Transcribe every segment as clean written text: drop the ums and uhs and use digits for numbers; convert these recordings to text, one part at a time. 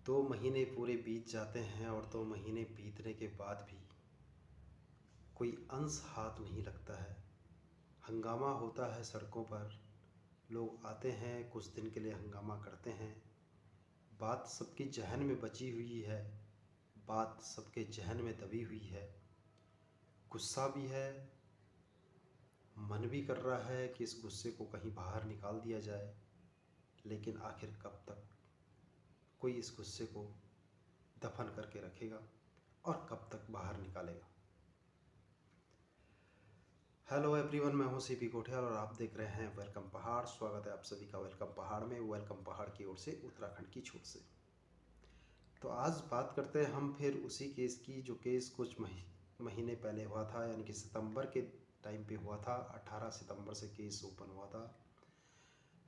2 महीने पूरे बीत जाते हैं और 2 महीने बीतने के बाद भी कोई अंश हाथ नहीं लगता है। हंगामा होता है सड़कों पर, लोग आते हैं, कुछ दिन के लिए हंगामा करते हैं। बात सबकी ज़हन में बची हुई है, बात सबके ज़हन में दबी हुई है। गुस्सा भी है, मन भी कर रहा है कि इस गुस्से को कहीं बाहर निकाल दिया जाए, लेकिन आखिर कब तक कोई इस गुस्से को दफन करके रखेगा और कब तक बाहर निकालेगा। हेलो एवरीवन, मैं हूं सीपी कोठियाल और आप देख रहे हैं वेलकम पहाड़। स्वागत है आप सभी का वेलकम पहाड़ में। वेलकम पहाड़ की ओर से उत्तराखंड की छोर से। तो आज बात करते हैं हम फिर उसी केस की जो केस कुछ महीने पहले हुआ था, यानी कि सितंबर के टाइम पे हुआ था। 18 सितंबर से केस ओपन हुआ था।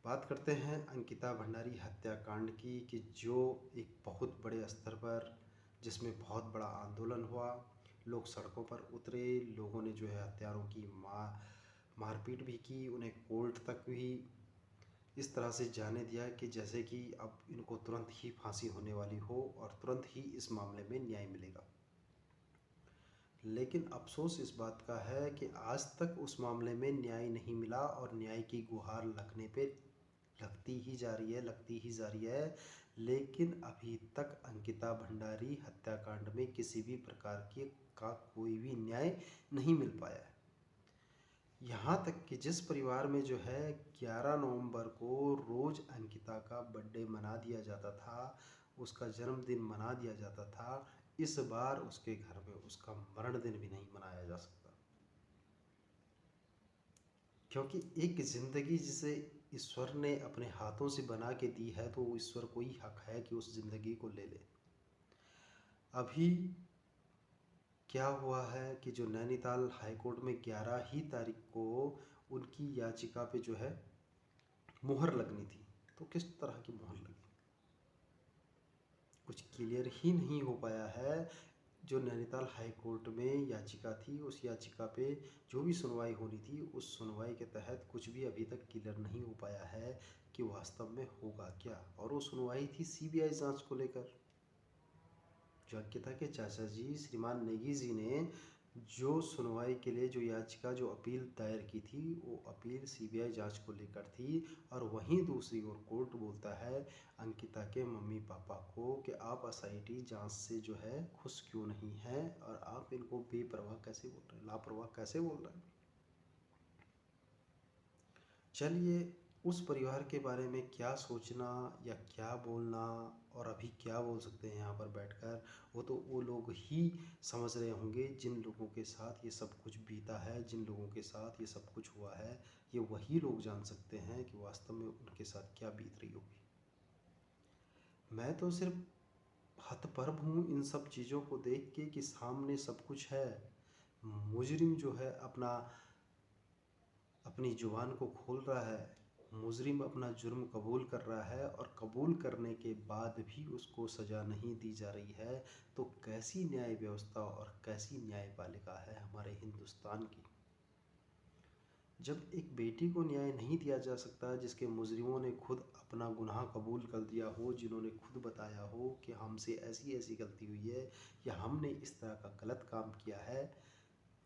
बात करते हैं अंकिता भंडारी हत्याकांड की, कि जो एक बहुत बड़े स्तर पर, जिसमें बहुत बड़ा आंदोलन हुआ, लोग सड़कों पर उतरे, लोगों ने जो है हत्यारों की मारपीट भी की, उन्हें कोर्ट तक भी इस तरह से जाने दिया कि जैसे कि अब इनको तुरंत ही फांसी होने वाली हो और तुरंत ही इस मामले में न्याय मिलेगा। लेकिन अफसोस इस बात का है कि आज तक उस मामले में न्याय नहीं मिला और न्याय की गुहार लगने पे लगती ही जा रही है, लगती ही जा रही है। लेकिन अभी तक अंकिता भंडारी हत्याकांड में किसी भी प्रकार की का कोई भी न्याय नहीं मिल पाया है। यहाँ तक कि जिस परिवार में जो है 11 नवंबर को रोज़ अंकिता का बर्थडे मना दिया जाता था, उसका जन्मदिन मना दिया जाता था, इस बार उसके घर में उसका मरण दिन भी नहीं मनाया जा सकता। क्योंकि एक ज़िंदगी जिसे ईश्वर ने अपने हाथों से बना के दी है, तो ईश्वर को ही हक है कि उस ज़िंदगी को ले ले। अभी क्या हुआ है कि जो नैनीताल हाई कोर्ट में 11 ही तारीख को उनकी याचिका पे जो है मुहर लगनी थी, तो किस तरह की मुहर लगी कुछ क्लियर ही नहीं हो पाया है। जो नैनीताल हाई कोर्ट में याचिका थी, उस याचिका पे जो भी सुनवाई होनी थी, उस सुनवाई के तहत कुछ भी अभी तक क्लियर नहीं हो पाया है कि वास्तव में होगा क्या। और वो सुनवाई थी सीबीआई जांच को लेकर। जो अंकिता के चाचा जी श्रीमान नेगी जी ने जो सुनवाई के लिए जो याचिका, जो अपील दायर की थी, वो अपील सीबीआई जांच को लेकर थी। और वहीं दूसरी ओर कोर्ट बोलता है अंकिता के मम्मी पापा को कि आप एसआईटी जांच से जो है खुश क्यों नहीं हैं और आप इनको बेपरवाह कैसे बोल रहे हैं, लापरवाह कैसे बोल रहे हैं। चलिए, उस परिवार के बारे में क्या सोचना या क्या बोलना और अभी क्या बोल सकते हैं यहाँ पर बैठकर, वो तो वो लोग ही समझ रहे होंगे जिन लोगों के साथ ये सब कुछ बीता है, जिन लोगों के साथ ये सब कुछ हुआ है। ये वही लोग जान सकते हैं कि वास्तव में उनके साथ क्या बीत रही होगी। मैं तो सिर्फ हतप्रभ हूँ इन सब चीज़ों को देख के कि सामने सब कुछ है। मुजरिम जो है अपनी जुबान को खोल रहा है, मुजरिम अपना जुर्म कबूल कर रहा है और कबूल करने के बाद भी उसको सज़ा नहीं दी जा रही है। तो कैसी न्याय व्यवस्था और कैसी न्यायपालिका है हमारे हिंदुस्तान की। जब एक बेटी को न्याय नहीं दिया जा सकता, जिसके मुजरिमों ने खुद अपना गुनाह कबूल कर दिया हो, जिन्होंने खुद बताया हो कि हमसे ऐसी ऐसी गलती हुई है या हमने इस तरह का गलत काम किया है,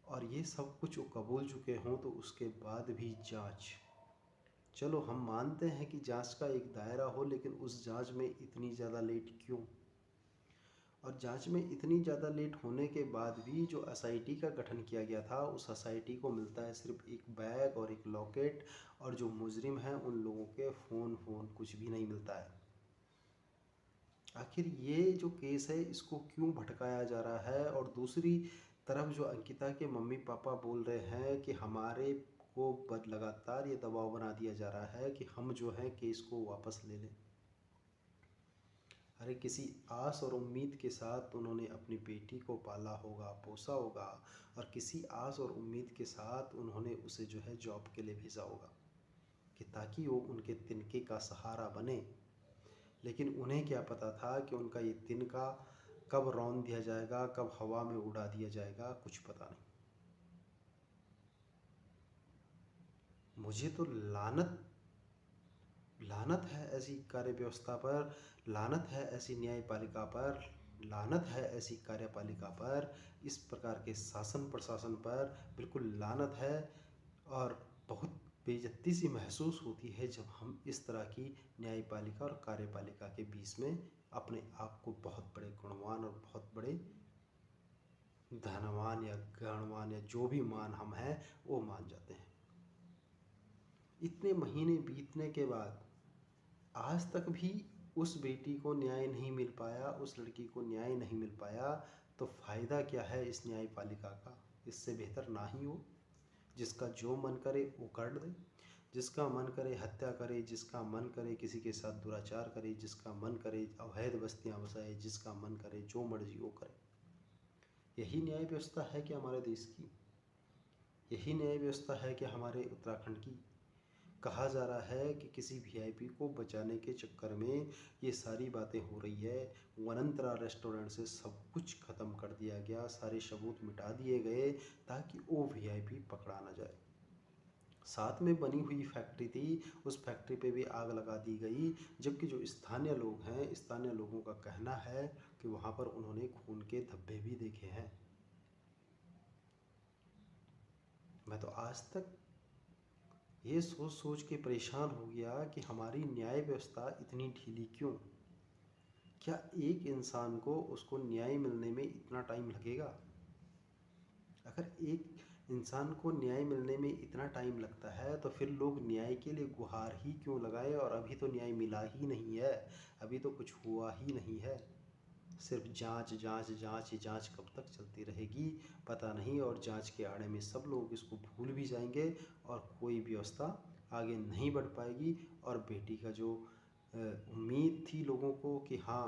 और ये सब कुछ वो कबूल चुके हों, तो उसके बाद भी जांच, चलो हम मानते हैं कि जांच का एक दायरा हो, लेकिन उस जांच में इतनी ज़्यादा लेट क्यों। और जांच में इतनी ज़्यादा लेट होने के बाद भी जो एसआईटी का गठन किया गया था, उस एसआईटी को मिलता है सिर्फ एक बैग और एक लॉकेट, और जो मुजरिम हैं उन लोगों के फ़ोन कुछ भी नहीं मिलता है। आखिर ये जो केस है इसको क्यों भटकाया जा रहा है। और दूसरी तरफ जो अंकिता के मम्मी पापा बोल रहे हैं कि हमारे को लगातार ये दबाव बना दिया जा रहा है कि हम जो है केस को वापस ले लें। अरे किसी आस और उम्मीद के साथ उन्होंने अपनी बेटी को पाला होगा, पोसा होगा, और किसी आस और उम्मीद के साथ उन्होंने उसे जो है जॉब के लिए भेजा होगा कि ताकि वो उनके तिनके का सहारा बने। लेकिन उन्हें क्या पता था कि उनका ये तिनका कब रौंद दिया जाएगा, कब हवा में उड़ा दिया जाएगा, कुछ पता नहीं। मुझे तो लानत लानत है ऐसी कार्य व्यवस्था पर, लानत है ऐसी न्यायपालिका पर, लानत है ऐसी कार्यपालिका पर, इस प्रकार के शासन प्रशासन पर बिल्कुल लानत है। और बहुत बेइज्जती सी महसूस होती है जब हम इस तरह की न्यायपालिका और कार्यपालिका के बीच में अपने आप को बहुत बड़े गुणवान और बहुत बड़े धनवान या गणवान या जो भी मान हम हैं वो मान जाते हैं। इतने महीने बीतने के बाद आज तक भी उस बेटी को न्याय नहीं मिल पाया, उस लड़की को न्याय नहीं मिल पाया, तो फ़ायदा क्या है इस न्यायपालिका का? इससे बेहतर ना ही हो। जिसका जो मन करे वो कर दे, जिसका मन करे हत्या करे, जिसका मन करे किसी के साथ दुराचार करे, जिसका मन करे अवैध बस्तियां बसाए, जिसका मन करे जो मर्जी वो करे। यही न्याय व्यवस्था है कि हमारे देश की? यही न्याय व्यवस्था है कि हमारे उत्तराखंड की? कहा जा रहा है कि किसी वीआईपी को बचाने के चक्कर में ये सारी बातें हो रही है। वनंतरा रेस्टोरेंट से सब कुछ ख़त्म कर दिया गया, सारे सबूत मिटा दिए गए ताकि वो वीआईपी पकड़ा ना जाए। साथ में बनी हुई फैक्ट्री थी, उस फैक्ट्री पे भी आग लगा दी गई, जबकि जो स्थानीय लोग हैं, स्थानीय लोगों का कहना है कि वहाँ पर उन्होंने खून के धब्बे भी देखे हैं। मैं तो आज तक ये सोच सोच के परेशान हो गया कि हमारी न्याय व्यवस्था इतनी ढीली क्यों? क्या एक इंसान को उसको न्याय मिलने में इतना टाइम लगेगा? अगर एक इंसान को न्याय मिलने में इतना टाइम लगता है तो फिर लोग न्याय के लिए गुहार ही क्यों लगाए? और अभी तो न्याय मिला ही नहीं है, अभी तो कुछ हुआ ही नहीं है। सिर्फ जांच जांच जांच जांच कब तक चलती रहेगी पता नहीं। और जांच के आड़े में सब लोग इसको भूल भी जाएंगे और कोई व्यवस्था आगे नहीं बढ़ पाएगी। और बेटी का जो उम्मीद थी लोगों को कि हाँ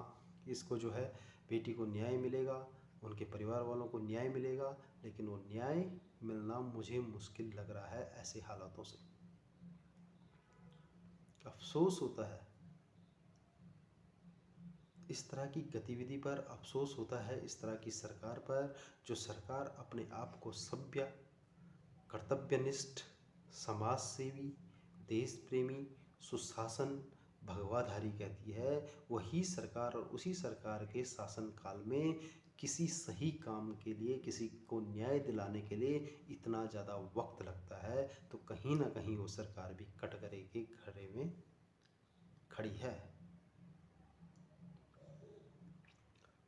इसको जो है बेटी को न्याय मिलेगा, उनके परिवार वालों को न्याय मिलेगा, लेकिन वो न्याय मिलना मुझे मुश्किल लग रहा है ऐसे हालातों से। अफसोस होता है इस तरह की गतिविधि पर, अफसोस होता है इस तरह की सरकार पर, जो सरकार अपने आप को सभ्य, कर्तव्यनिष्ठ, समाज सेवी, देश प्रेमी, सुशासन, भगवाधारी कहती है। वही सरकार और उसी सरकार के शासनकाल में किसी सही काम के लिए, किसी को न्याय दिलाने के लिए इतना ज़्यादा वक्त लगता है, तो कहीं ना कहीं वो सरकार भी कटघरे के घरे में खड़ी है।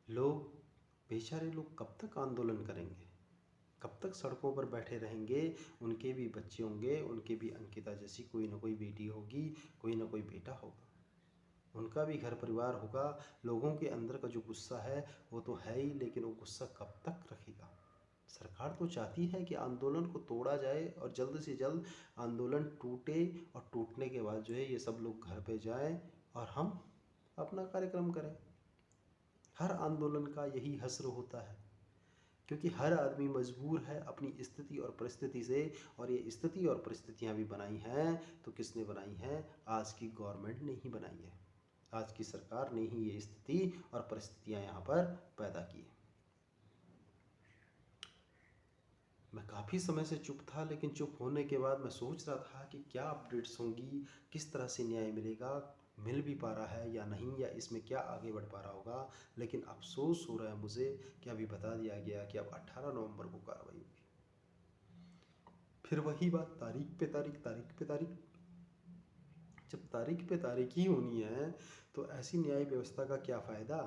लोग, बेचारे लोग कब तक आंदोलन करेंगे? कब तक सड़कों पर बैठे रहेंगे? उनके भी बच्चे होंगे, उनके भी अंकिता जैसी कोई ना कोई बेटी होगी, कोई ना कोई बेटा होगा, उनका भी घर परिवार होगा। लोगों के अंदर का जो गुस्सा है वो तो है ही, लेकिन वो गुस्सा कब तक रखेगा? सरकार तो चाहती है कि आंदोलन को तोड़ा जाए और जल्द से जल्द आंदोलन टूटे, और टूटने के बाद जो है ये सब लोग घर पे जाएं और हम अपना कार्यक्रम करें। हर आंदोलन का यही हश्र होता है, क्योंकि हर आदमी मजबूर है अपनी स्थिति और परिस्थिति से। और ये स्थिति और परिस्थितियाँ भी बनाई हैं तो किसने बनाई हैं? आज की गवर्नमेंट ने ही बनाई है, आज की सरकार ने ही ये स्थिति और परिस्थितियाँ यहाँ पर पैदा की है। मैं काफ़ी समय से चुप था, लेकिन चुप होने के बाद मैं सोच रहा था कि क्या अपडेट्स होंगी, किस तरह से न्याय मिलेगा, मिल भी पा रहा है या नहीं, या इसमें क्या आगे बढ़ पा रहा होगा। लेकिन अफसोस हो रहा है मुझे कि अभी बता दिया गया कि अब 18 नवंबर को कार्रवाई होगी। फिर वही बात, तारीख पे तारीख, तारीख पे तारीख। जब तारीख पे तारीख ही होनी है तो ऐसी न्याय व्यवस्था का क्या फ़ायदा?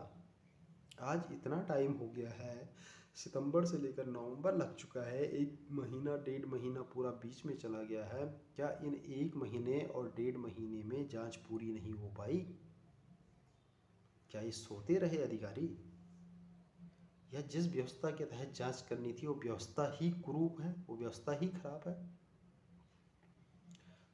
आज इतना टाइम हो गया है, सितंबर से लेकर नवंबर लग चुका है, 1 महीना 1.5 महीना पूरा बीच में चला गया है। क्या इन 1 महीने और 1.5 महीने में जांच पूरी नहीं हो पाई? क्या ये सोते रहे अधिकारी? या जिस व्यवस्था के तहत जांच करनी थी वो व्यवस्था ही कुरूप है, वो व्यवस्था ही खराब है?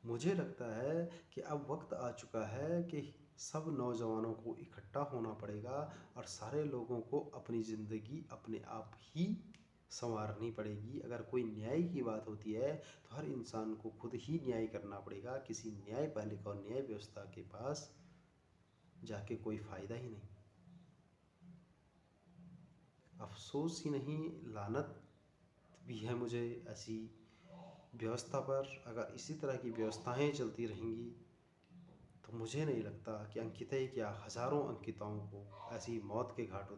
मुझे लगता है कि अब वक्त आ चुका है कि सब नौजवानों को इकट्ठा होना पड़ेगा और सारे लोगों को अपनी ज़िंदगी अपने आप ही संवारनी पड़ेगी। अगर कोई न्याय की बात होती है तो हर इंसान को खुद ही न्याय करना पड़ेगा, किसी न्यायपालिका और न्याय व्यवस्था के पास जाके कोई फ़ायदा ही नहीं। अफसोस ही नहीं, लानत भी है मुझे ऐसी व्यवस्था पर। अगर इसी तरह की व्यवस्थाएं चलती रहेंगी तो मुझे नहीं लगता कि अंकिता ही क्या हज़ारों अंकिताओं को ऐसी मौत के घाट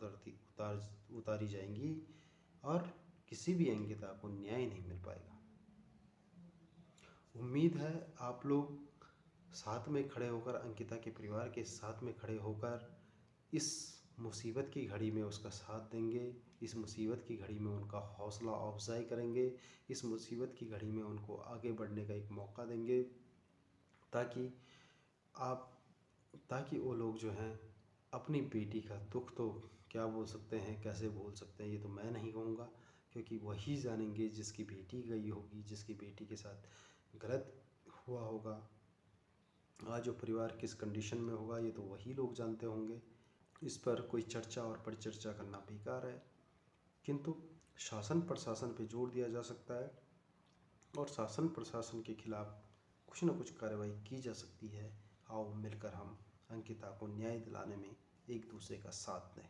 उतारी जाएंगी और किसी भी अंकिता को न्याय नहीं मिल पाएगा। उम्मीद है आप लोग साथ में खड़े होकर, अंकिता के परिवार के साथ में खड़े होकर इस मुसीबत की घड़ी में उसका साथ देंगे, इस मुसीबत की घड़ी में उनका हौसला अफजाई करेंगे, इस मुसीबत की घड़ी में उनको आगे बढ़ने का एक मौका देंगे, ताकि आप ताकि वो लोग जो हैं अपनी बेटी का दुख तो क्या बोल सकते हैं, कैसे भूल सकते हैं, ये तो मैं नहीं कहूँगा, क्योंकि वही जानेंगे जिसकी बेटी गई होगी, जिसकी बेटी के साथ गलत हुआ होगा। आज जो परिवार किस कंडीशन में होगा ये तो वही लोग जानते होंगे। इस पर कोई चर्चा और परिचर्चा करना बेकार है, किंतु शासन प्रशासन पे जोर दिया जा सकता है और शासन प्रशासन के खिलाफ कुछ न कुछ कार्रवाई की जा सकती है। आओ मिलकर हम अंकिता को न्याय दिलाने में एक दूसरे का साथ दें।